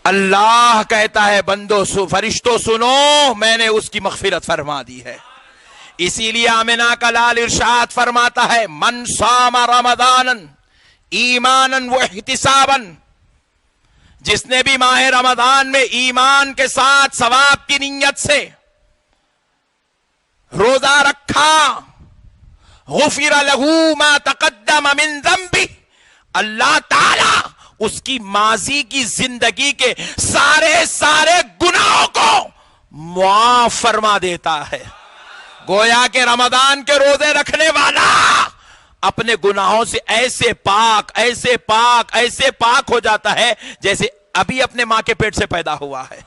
اللہ کہتا ہے بندو فرشتوں سنو، میں نے اس کی مغفرت فرما دی ہے۔ اسی لیے آمنہ کا لال ارشاد فرماتا ہے من صام رمضانا ایمانا و احتسابا، جس نے بھی ماہ رمضان میں ایمان کے ساتھ ثواب کی نیت سے روزہ رکھا، غفر لہ ما تقدم من ذنبہ، اللہ تعالی اس کی ماضی کی زندگی کے سارے گناہوں کو معاف فرما دیتا ہے۔ گویا کہ رمضان کے روزے رکھنے والا اپنے گناہوں سے ایسے پاک ہو جاتا ہے جیسے ابھی اپنے ماں کے پیٹ سے پیدا ہوا ہے،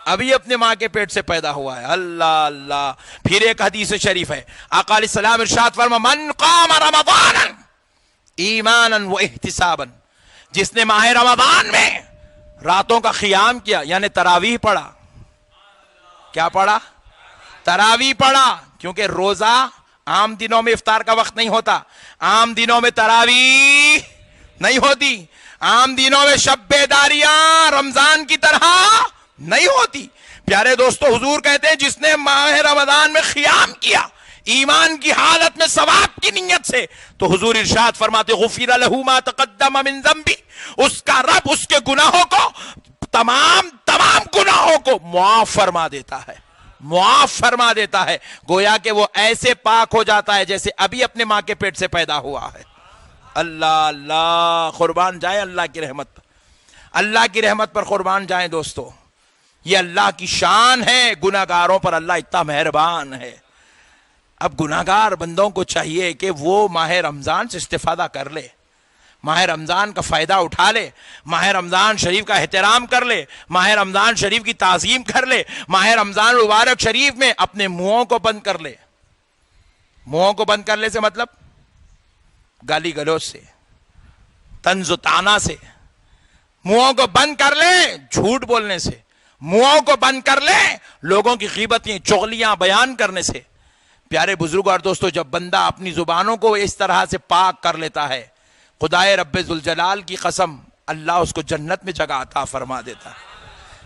ابھی اپنے ماں کے پیٹ سے پیدا ہوا ہے۔ اللہ اللہ۔ پھر ایک حدیث شریف ہے، آقا علیہ السلام ارشاد فرما من قام رمضانا ایمانا و احتسابا، جس نے ماہ رمضان میں راتوں کا قیام کیا، یعنی تراویح پڑھا۔ کیا پڑھا؟ تراویح پڑھا، کیونکہ روزہ عام دنوں میں افطار کا وقت نہیں ہوتا، عام دنوں میں تراویح نہیں ہوتی، عام دنوں میں شب بیداریاں رمضان کی طرح نہیں ہوتی۔ پیارے دوستو، حضور کہتے ہیں جس نے ماہ رمضان میں قیام کیا ایمان کی حالت میں ثواب کی نیت سے، تو حضور ارشاد فرماتے غفر لہ ما تقدم من ذنبہ، اس کا رب اس کے گناہوں کو، تمام گناہوں کو معاف فرما دیتا ہے، معاف فرما دیتا ہے۔ گویا کہ وہ ایسے پاک ہو جاتا ہے جیسے ابھی اپنے ماں کے پیٹ سے پیدا ہوا ہے۔ اللہ اللہ، قربان جائیں اللہ کی رحمت پر، اللہ کی رحمت پر قربان جائیں دوستو۔ یہ اللہ کی شان ہے، گناہگاروں پر اللہ اتنا مہربان ہے۔ اب گناہگار بندوں کو چاہیے کہ وہ ماہ رمضان سے استفادہ کر لے، ماہ رمضان کا فائدہ اٹھا لے، ماہ رمضان شریف کا احترام کر لے، ماہ رمضان شریف کی تعظیم کر لے، ماہ رمضان مبارک شریف میں اپنے منہوں کو بند کر لے۔ منہوں کو بند کر لے سے مطلب گالی گلوچ سے، طنز و طعنہ سے، منہوں کو بند کر لے جھوٹ بولنے سے، منہوں کو بند کر لے لوگوں کی غیبتیں چغلیاں بیان کرنے سے۔ پیارے بزرگ اور دوستو، جب بندہ اپنی زبانوں کو اس طرح سے پاک کر لیتا ہے، خدائے رب ذوالجلال کی قسم، اللہ اس کو جنت میں جگہ عطا فرما دیتا ہے۔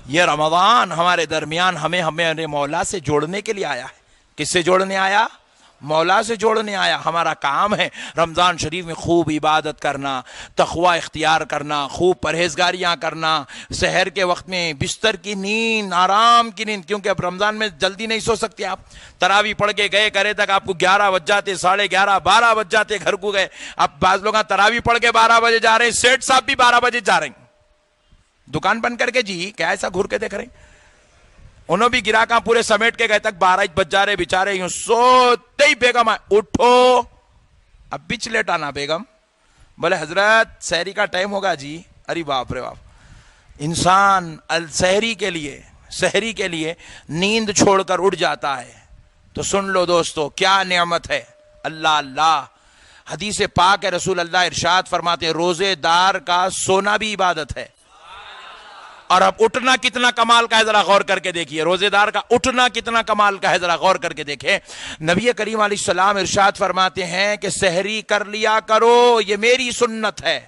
یہ رمضان ہمارے درمیان ہمیں مولا سے جوڑنے کے لیے آیا ہے۔ کس سے جوڑنے آیا؟ مولا سے جوڑنے آیا۔ ہمارا کام ہے رمضان شریف میں خوب عبادت کرنا، تقوی اختیار کرنا، خوب پرہیزگاریاں کرنا، سحر کے وقت میں بستر کی نیند، آرام کی نیند، کیونکہ اب رمضان میں جلدی نہیں سو سکتے آپ۔ تراویح پڑھ کے گئے کرے تک آپ کو 11 بج جاتے، 11:30، 12 بج جاتے گھر کو گئے۔ اب بعض لوگ تراویح پڑھ کے 12 بجے جا رہے ہیں، سیٹ صاحب بھی 12 بجے جا رہے ہیں دکان بند کر کے۔ جی کیا ایسا گھر کے دیکھ رہے ہیں؟ انہوں بھی گراہکاں پورے سمیٹ کے گئے تک 12 بج جا رہے، بیچارے یوں سوتے ہی بیگم آئے، اٹھو اب بھی لیٹانا بیگم۔ بولے حضرت سحری کا ٹائم ہوگا جی۔ ارے باپ رے باپ، انسان سحری کے لیے نیند چھوڑ کر اٹھ جاتا ہے۔ تو سن لو دوستو، کیا نعمت ہے۔ اللہ اللہ، حدیث پاک ہے، رسول اللہ ارشاد فرماتے ہیں روزے دار کا سونا بھی عبادت ہے۔ اور اب اٹھنا کتنا کمال کا ہے ذرا غور کر کے دیکھیے، روزے دار کا اٹھنا کتنا کمال کا ہے ذرا غور کر کے دیکھیں۔ نبی کریم علیہ السلام ارشاد فرماتے ہیں کہ سحری کر لیا کرو، یہ میری سنت ہے۔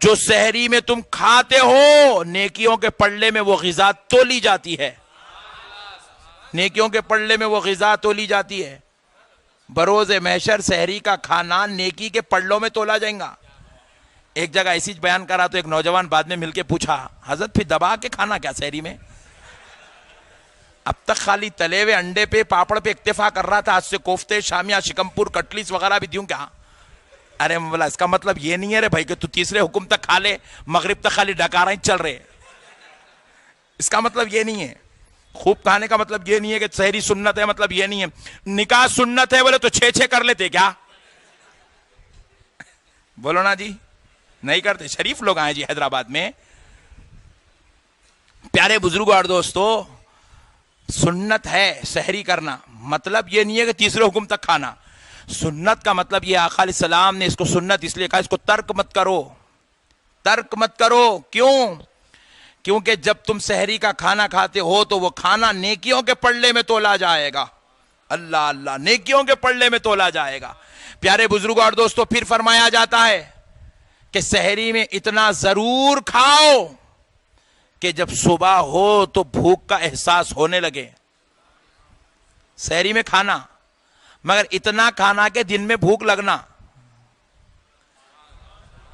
جو سحری میں تم کھاتے ہو نیکیوں کے پلڑے میں وہ غذا تولی جاتی ہے، نیکیوں کے پلڑے میں وہ غذا تولی جاتی ہے۔ بروز محشر سحری کا کھانا نیکی کے پلڑوں میں تولا جائے گا۔ ایک جگہ ایسی بیان کرا تو ایک نوجوان بعد میں مل کے پوچھا حضرت پھر دبا کے کھانا کیا سحری میں؟ اب تک خالی تلے ہوئے انڈے پہ پاپڑ پہ اکتفا کر رہا تھا، آج سے کوفتے، شامیہ، شکمپور، کٹلیس وغیرہ بھی دیوں کیا؟ ارے بولا اس کا مطلب یہ نہیں ہے رے بھائی کہ تو تیسرے حکم تک کھا لے، مغرب تک خالی ڈکاریں چل رہے۔ اس کا مطلب یہ نہیں ہے، خوب کھانے کا مطلب یہ نہیں ہے کہ سحری سنت ہے، مطلب یہ نہیں ہے۔ نکاح سنت ہے بولے تو 6 کر لیتے کیا؟ بولو نا جی، نہیں کرتے۔ شریف لوگ آئے جی حیدرآباد میں۔ پیارے بزرگوں اور دوستو، سنت ہے سحری کرنا، مطلب یہ نہیں ہے کہ تیسرے حکم تک کھانا۔ سنت کا مطلب یہ آقا علیہ السلام نے اس کو سنت اس لیے کہا اس کو ترک مت کرو، ترک مت کرو۔ کیوں؟ کیونکہ جب تم سحری کا کھانا کھاتے ہو تو وہ کھانا نیکیوں کے پلڑے میں تولا جائے گا۔ اللہ اللہ، نیکیوں کے پلڑے میں تولا جائے گا۔ پیارے بزرگوں اور دوستو، پھر فرمایا جاتا ہے کہ سحری میں اتنا ضرور کھاؤ کہ جب صبح ہو تو بھوک کا احساس ہونے لگے. سحری میں کھانا مگر اتنا کھانا کہ دن میں بھوک لگنا.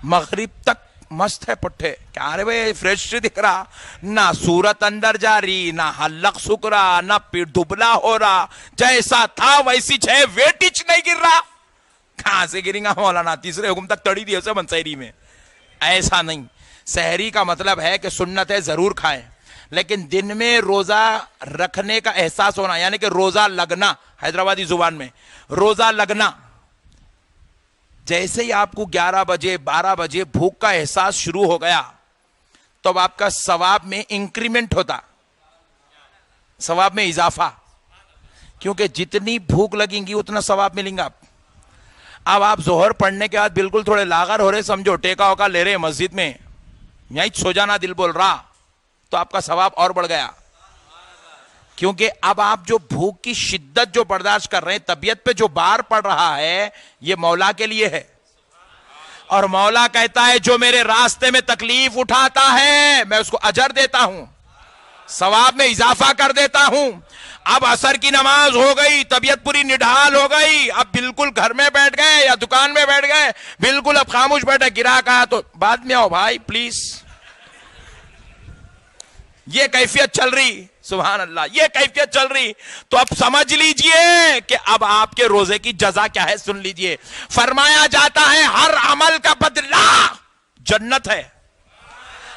مغرب تک مست ہے پٹھے, کیا رہے بھائی فریش دکھ رہا, نہ صورت اندر جا رہی, نہ حلق سک رہا, نہ پیٹ دبلا ہو رہا, جیسا تھا ویسی چھے, ویٹچ نہیں گر رہا. کہاں سے گریں گا مولانا, تیسرے حکم تک تڑی دی اسے من سحری میں. ایسا نہیں. سحری کا مطلب ہے کہ سنت ہے ضرور کھائیں, لیکن دن میں روزہ رکھنے کا احساس ہونا, یعنی کہ روزہ لگنا, حیدرآبادی زبان میں روزہ لگنا. جیسے ہی آپ کو 11 بجے 12 بجے بھوک کا احساس شروع ہو گیا تو اب آپ کا ثواب میں انکریمنٹ ہوتا, ثواب میں اضافہ, کیونکہ جتنی بھوک لگیں گی اتنا ثواب ملیں گا. اب آپ ظہر پڑھنے کے بعد بالکل تھوڑے لاغر ہو رہے, سمجھو ٹیکا وکا لے رہے مسجد میں, یہیں سو جانا دل بول رہا, تو آپ کا ثواب اور بڑھ گیا. کیونکہ اب آپ جو بھوک کی شدت جو برداشت کر رہے ہیں, طبیعت پہ جو بار پڑ رہا ہے, یہ مولا کے لیے ہے. اور مولا کہتا ہے جو میرے راستے میں تکلیف اٹھاتا ہے میں اس کو اجر دیتا ہوں, ثواب میں اضافہ کر دیتا ہوں. اب عصر کی نماز ہو گئی, طبیعت پوری نڈھال ہو گئی, اب بالکل گھر میں بیٹھ گئے یا دکان میں بیٹھ گئے, بالکل اب خاموش بیٹھے, گرا کہا تو بعد میں آؤ بھائی پلیز. یہ کیفیت چل رہی, سبحان اللہ, یہ کیفیت چل رہی. تو اب سمجھ لیجئے کہ اب آپ کے روزے کی جزا کیا ہے. سن لیجئے, فرمایا جاتا ہے ہر عمل کا بدلہ جنت ہے.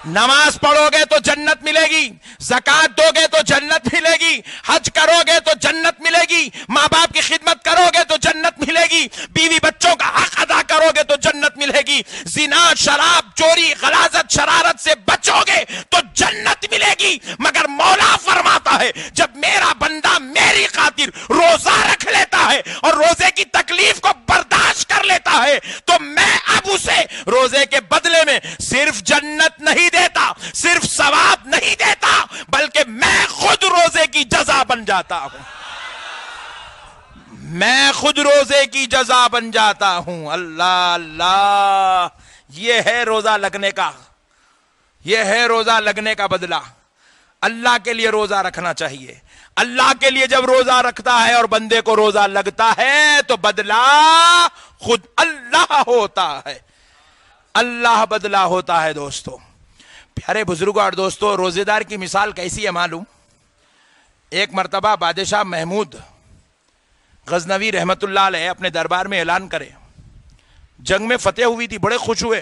نماز پڑھو گے تو جنت ملے گی, زکات دو گے تو جنت ملے گی, حج کرو گے تو جنت ملے گی, ماں باپ کی خدمت کرو گے تو جنت ملے گی, بیوی بچوں کا حق ادا کرو گے تو جنت ملے گی, زنا شراب چوری غلاظت شرارت سے بچو گے تو جنت ملے گی. مگر مولا فرماتا ہے جب میرا بندہ میری خاطر روزہ رکھ لیتا ہے اور روزے کی تکلیف کو برداشت کر لیتا ہے تو میں اب اسے روزے کے بدلے میں صرف جنت نہیں دیتا, صرف ثواب نہیں دیتا, بلکہ میں خود روزے کی جزا بن جاتا ہوں. میں خود روزے کی جزا بن جاتا ہوں. اللہ اللہ, یہ ہے روزہ لگنے کا, یہ ہے روزہ لگنے کا بدلہ. اللہ کے لیے روزہ رکھنا چاہیے. اللہ کے لیے جب روزہ رکھتا ہے اور بندے کو روزہ لگتا ہے تو بدلہ خود اللہ ہوتا ہے, اللہ بدلہ ہوتا ہے. دوستو پیارے بزرگوں اور دوستو, روزے دار کی مثال کیسی ہے معلوم. ایک مرتبہ بادشاہ محمود غزنوی رحمت اللہ علیہ اپنے دربار میں اعلان کرے, جنگ میں فتح ہوئی تھی, بڑے خوش ہوئے,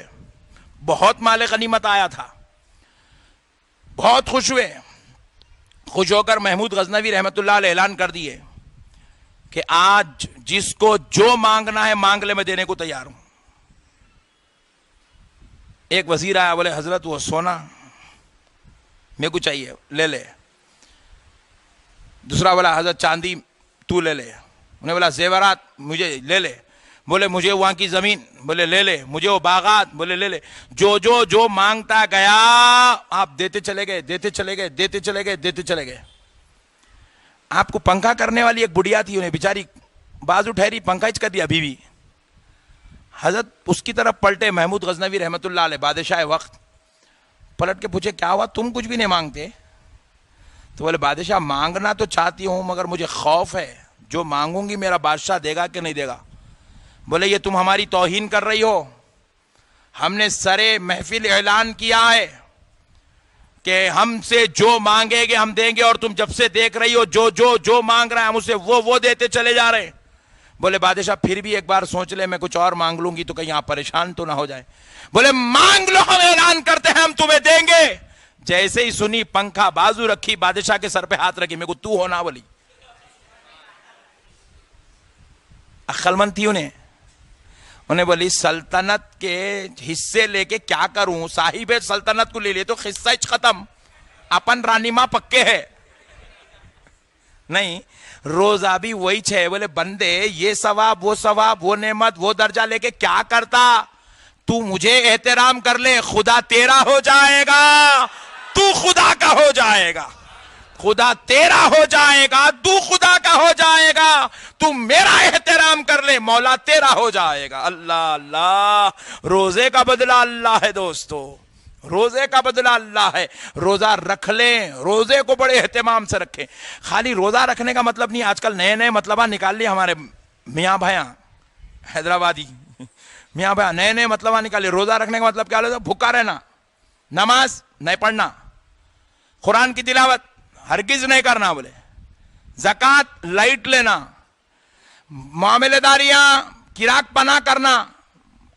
بہت مال غنیمت آیا تھا, بہت خوش ہوئے. خوش ہو کر محمود غزنوی رحمت اللہ علیہ اعلان کر دیے کہ آج جس کو جو مانگنا ہے مانگ لے, میں دینے کو تیار ہوں. ایک وزیر آیا, بولے حضرت وہ سونا میرے کو چاہیے, لے لے. دوسرا بولا حضرت چاندی تو لے لے. انہیں بولا زیورات مجھے لے لے. بولے مجھے وہاں کی زمین, بولے لے لے. مجھے وہ باغات, بولے لے لے. جو مانگتا گیا آپ دیتے چلے گئے, دیتے چلے گئے, دیتے چلے گئے, دیتے چلے گئے. آپ کو پنکھا کرنے والی ایک بڑھیا تھی, انہیں بیچاری بازو ٹھہری, پنکھا کر دیا ابھی بھی. حضرت اس کی طرف پلٹے, محمود غزنوی رحمت اللہ علیہ بادشاہ وقت, پلٹ کے پوچھے کیا ہوا, تم کچھ بھی نہیں مانگتے؟ تو بولے بادشاہ مانگنا تو چاہتی ہوں مگر مجھے خوف ہے, جو مانگوں گی میرا بادشاہ دے گا کہ نہیں دے گا. بولے یہ تم ہماری توہین کر رہی ہو, ہم نے سرے محفل اعلان کیا ہے کہ ہم سے جو مانگے گے ہم دیں گے, اور تم جب سے دیکھ رہی ہو جو مانگ رہا ہے ہم اسے وہ دیتے چلے جا رہے ہیں. بولے بادشاہ پھر بھی ایک بار سوچ لے, میں کچھ اور مانگ لوں گی تو کہیں آپ پریشان تو نہ ہو جائیں. بولے مانگ لو, ہم اعلان کرتے ہیں ہم تمہیں دیں گے. جیسے ہی سنی, پنکھا بازو رکھی, بادشاہ کے سر پہ ہاتھ رکھی, میں کو تو ہونا بولی. عقل مند تھی انہیں بولی سلطنت کے حصے لے کے کیا کروں, صاحب سلطنت کو لے لیے تو قصہ ختم, اپن رانی ماں پکے ہے. نہیں, روزہ بھی وہی چھے. بولے بندے یہ ثواب وہ نعمت وہ درجہ لے کے کیا کرتا, تو مجھے احترام کر لے, خدا تیرا ہو جائے گا, تو خدا کا ہو جائے گا. خدا تیرا ہو جائے گا, تو خدا کا ہو جائے گا. تو میرا احترام کر لے, مولا تیرا ہو جائے گا. اللہ اللہ, روزے کا بدلہ اللہ ہے دوستو, روزے کا بدلہ اللہ ہے. روزہ رکھ لیں, روزے کو بڑے اہتمام سے رکھیں. خالی روزہ رکھنے کا مطلب نہیں, آج کل نئے نئے مطلبہ نکال لیے ہمارے میاں بھائیاں حیدرآبادی میاں بھائی, نئے نئے مطلبہ نکالے. روزہ رکھنے کا مطلب کیا ہوتا ہے؟ بھوکا رہنا, نماز نہیں پڑھنا, قرآن کی تلاوت ہرگز نہیں کرنا, بولے زکوٰۃ لائٹ لینا, معاملے داریاں کراک پنا کرنا,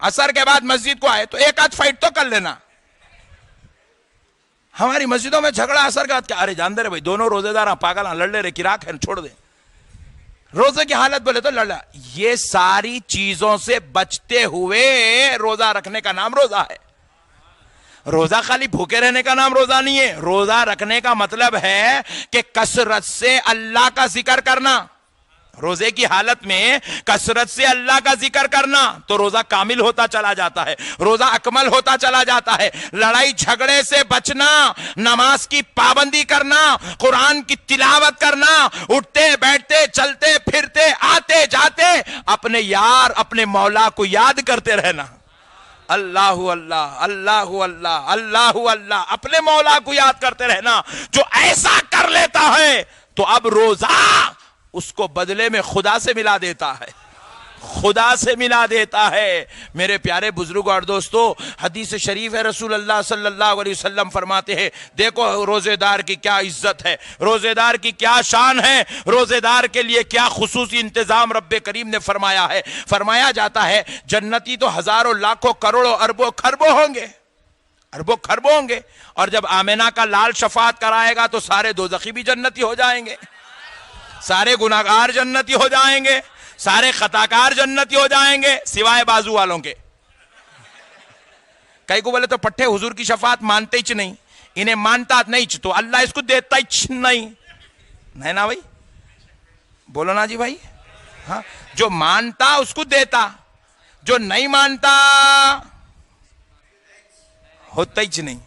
عصر کے بعد مسجد کو آئے تو ایک آدھ فائٹ تو کر لینا. ہماری مسجدوں میں جھگڑا عصر کے بعد کیا, ارے جان دے رہے بھائی دونوں روزے دار پاگل ہیں, لڑ لے رہے, کراک ہے چھوڑ دے. روزے کی حالت بولے تو لڑا. یہ ساری چیزوں سے بچتے ہوئے روزہ رکھنے کا نام روزہ ہے. روزہ خالی بھوکے رہنے کا نام روزہ نہیں ہے. روزہ رکھنے کا مطلب ہے کہ کثرت سے اللہ کا ذکر کرنا. روزے کی حالت میں کثرت سے اللہ کا ذکر کرنا تو روزہ کامل ہوتا چلا جاتا ہے, روزہ اکمل ہوتا چلا جاتا ہے. لڑائی جھگڑے سے بچنا, نماز کی پابندی کرنا, قرآن کی تلاوت کرنا, اٹھتے بیٹھتے چلتے پھرتے آتے جاتے اپنے یار اپنے مولا کو یاد کرتے رہنا. اللہ اللہ اللہ اللہ اللہ اللہ, اپنے مولا کو یاد کرتے رہنا. جو ایسا کر لیتا ہے تو اب روزہ اس کو بدلے میں خدا سے ملا دیتا ہے, خدا سے ملا دیتا ہے. میرے پیارے بزرگوں اور دوستو, حدیث شریف ہے, رسول اللہ صلی اللہ علیہ وسلم فرماتے ہیں دیکھو روزے دار کی کیا عزت ہے, روزے دار کی کیا شان ہے, روزے دار کے لیے کیا خصوصی انتظام رب کریم نے فرمایا ہے. فرمایا جاتا ہے جنتی تو ہزاروں لاکھوں کروڑوں اربوں خربوں ہوں گے, اربوں خربوں ہوں گے, اور جب آمینہ کا لال شفاعت کرائے گا تو سارے دوزخی بھی جنتی ہو جائیں گے, سارے گناہگار جنتی ہو جائیں گے, سارے خطاکار جنتی ہو جائیں گے سوائے بازو والوں کے. کئی کو بولے تو پٹھے حضور کی شفاعت مانتے ہی نہیں, انہیں مانتا نہیں تو اللہ اس کو دیتا ہی نہیں. نہیں نا بھائی, بولو نا جی بھائی. ہاں, جو مانتا اس کو دیتا, جو نہیں مانتا ہوتا ہی نہیں,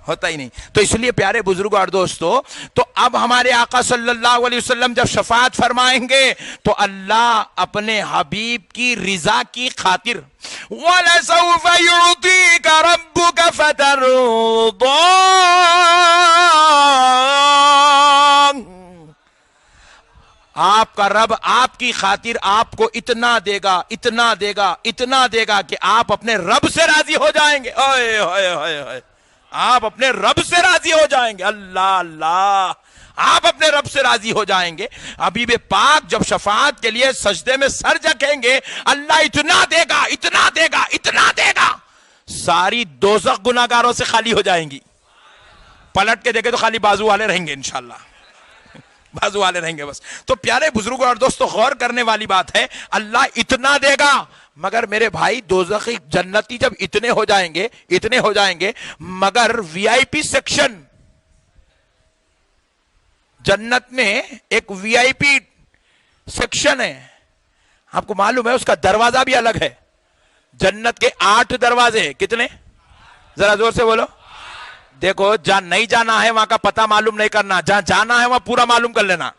ہوتا ہی نہیں. تو اس لیے پیارے بزرگوں اور دوستو, تو اب ہمارے آقا صلی اللہ علیہ وسلم جب شفاعت فرمائیں گے تو اللہ اپنے حبیب کی رضا کی خاطر وَلَسَوْفَ يُعْطِيكَ رَبُّكَ فَتَرْضَىٰ, آپ کا رب آپ کی خاطر آپ کو اتنا دے گا, اتنا دے گا, اتنا دے گا کہ آپ اپنے رب سے راضی ہو جائیں گے. اوئے ہوئے ہوئے ہوئے, آپ اپنے رب سے راضی ہو جائیں گے. اللہ اللہ, آپ اپنے رب سے راضی ہو جائیں گے. حبیب پاک جب شفاعت کے لیے سجدے میں سر جھکیں گے, اللہ اتنا دے گا, اتنا دے گا, اتنا دے گا, ساری دوزخ گناہگاروں سے خالی ہو جائیں گی. پلٹ کے دیکھیں تو خالی بازو والے رہیں گے, انشاءاللہ بازو والے رہیں گے بس. تو پیارے بزرگوں اور دوستو, غور کرنے والی بات ہے, اللہ اتنا دے گا. مگر میرے بھائی دوزخی جنتی جب اتنے ہو جائیں گے, اتنے ہو جائیں گے, مگر وی آئی پی سیکشن جنت میں ایک وی آئی پی سیکشن ہے, آپ کو معلوم ہے اس کا دروازہ بھی الگ ہے. جنت کے 8 دروازے ہیں. کتنے؟ ذرا زور سے بولو. دیکھو, جہاں نہیں جانا ہے وہاں کا پتہ معلوم نہیں کرنا, جہاں جانا ہے وہاں پورا معلوم کر لینا,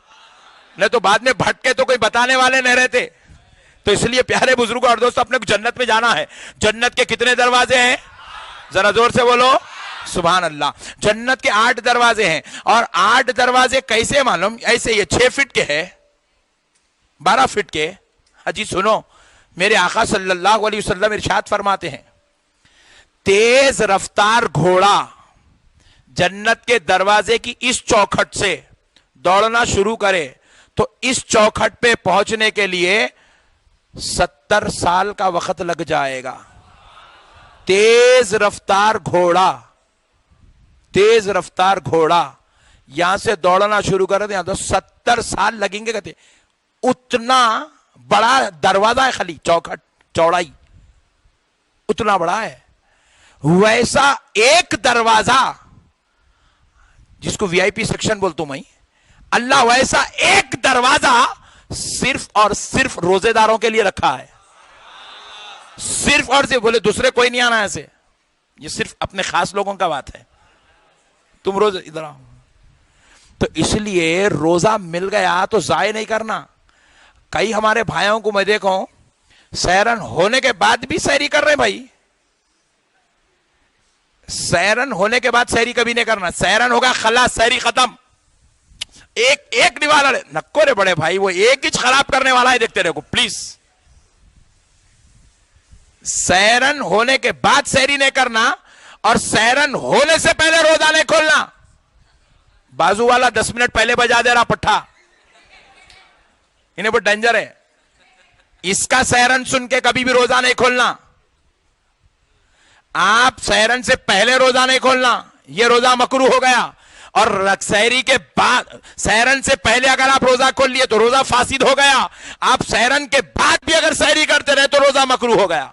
نہیں تو بعد میں بھٹکے تو کوئی بتانے والے نہیں رہتے. تو اس لیے پیارے بزرگوں اور دوستوں, اپنے کو جنت میں جانا ہے. جنت کے کتنے دروازے ہیں؟ ذرا زور سے بولو. سبحان اللہ. جنت کے 8 دروازے ہیں, اور 8 دروازے کیسے معلوم؟ ایسے یہ 6 فٹ کے ہے, 12 فٹ کے. حجی سنو, میرے آقا صلی اللہ علیہ وسلم ارشاد فرماتے ہیں تیز رفتار گھوڑا جنت کے دروازے کی اس چوکھٹ سے دوڑنا شروع کرے تو اس چوکھٹ پہ پہنچنے کے لیے 70 سال کا وقت لگ جائے گا. تیز رفتار گھوڑا, تیز رفتار گھوڑا یہاں سے دوڑنا شروع کر دیں تو 70 سال لگیں گے. کہتے اتنا بڑا دروازہ ہے, خالی چوکھٹ چوڑائی اتنا بڑا ہے. ویسا ایک دروازہ جس کو وی آئی پی سیکشن بولتا ہوں میں, اللہ ویسا ایک دروازہ صرف اور صرف روزے داروں کے لیے رکھا ہے. صرف اور صرف, بولے دوسرے کوئی نہیں آنا ایسے, یہ صرف اپنے خاص لوگوں کا بات ہے. تم روزے ادھر آؤ. تو اس لیے روزہ مل گیا تو ضائع نہیں کرنا. کئی ہمارے بھائیوں کو میں دیکھوں سحرن ہونے کے بعد بھی سحری کر رہے ہیں. بھائی سحرن ہونے کے بعد سحری کبھی نہیں کرنا. سحرن ہوگا خلاص, سحری ختم. ایک نوالا نکو رے بڑے بھائی, وہ ایک ہی خراب کرنے والا ہے, دیکھتے رہے کو پلیز. سحرن ہونے کے بعد سحری نہیں کرنا, اور سحرن ہونے سے پہلے روزہ نہیں کھولنا. بازو والا 10 منٹ پہلے بجا دے رہا پٹھا, انہیں بہت ڈینجر ہے. اس کا سحرن سن کے کبھی بھی روزہ نہیں کھولنا. آپ سحرن سے پہلے روزہ نہیں کھولنا, یہ روزہ مکروہ ہو گیا. اور سحری کے بعد, سحرن سے پہلے اگر آپ روزہ کھول لیے تو روزہ فاسد ہو گیا. آپ سحرن کے بعد بھی اگر سحری کرتے رہے تو روزہ مکروہ ہو گیا.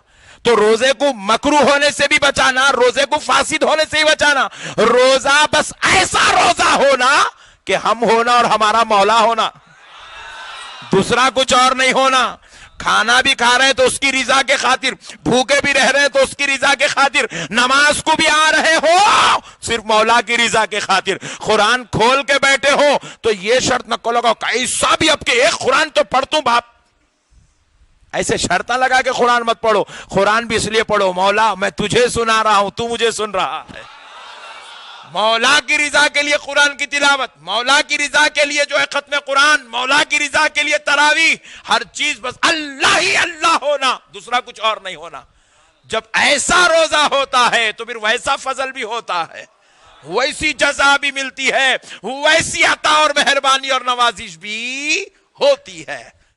تو روزے کو مکروہ ہونے سے بھی بچانا, روزے کو فاسد ہونے سے ہی بچانا. روزہ بس ایسا روزہ ہونا کہ ہم ہونا اور ہمارا مولا ہونا, دوسرا کچھ اور نہیں ہونا. کھانا بھی کھا رہے ہیں تو اس کی رضا کے خاطر, بھوکے بھی رہ رہے ہیں تو اس کی رضا کے خاطر, نماز کو بھی آ رہے ہو صرف مولا کی رضا کے خاطر, قرآن کھول کے بیٹھے ہو تو یہ شرط نہ کو لگاؤ کیسا بھی اب کے ایک قرآن تو پڑھتوں باپ, ایسے شرطاں لگا کے قرآن مت پڑھو. قرآن بھی اس لیے پڑھو مولا میں تجھے سنا رہا ہوں, تو مجھے سن رہا ہے. مولا کی رضا کے لیے قرآن کی تلاوت, مولا کی رضا کے لیے جو ہے ختم قرآن, مولا کی رضا کے لیے تراویح, ہر چیز بس اللہ ہی اللہ ہونا, دوسرا کچھ اور نہیں ہونا. جب ایسا روزہ ہوتا ہے تو پھر ویسا فضل بھی ہوتا ہے, ویسی جزا بھی ملتی ہے, ویسی عطا اور مہربانی اور نوازش بھی ہوتی ہے.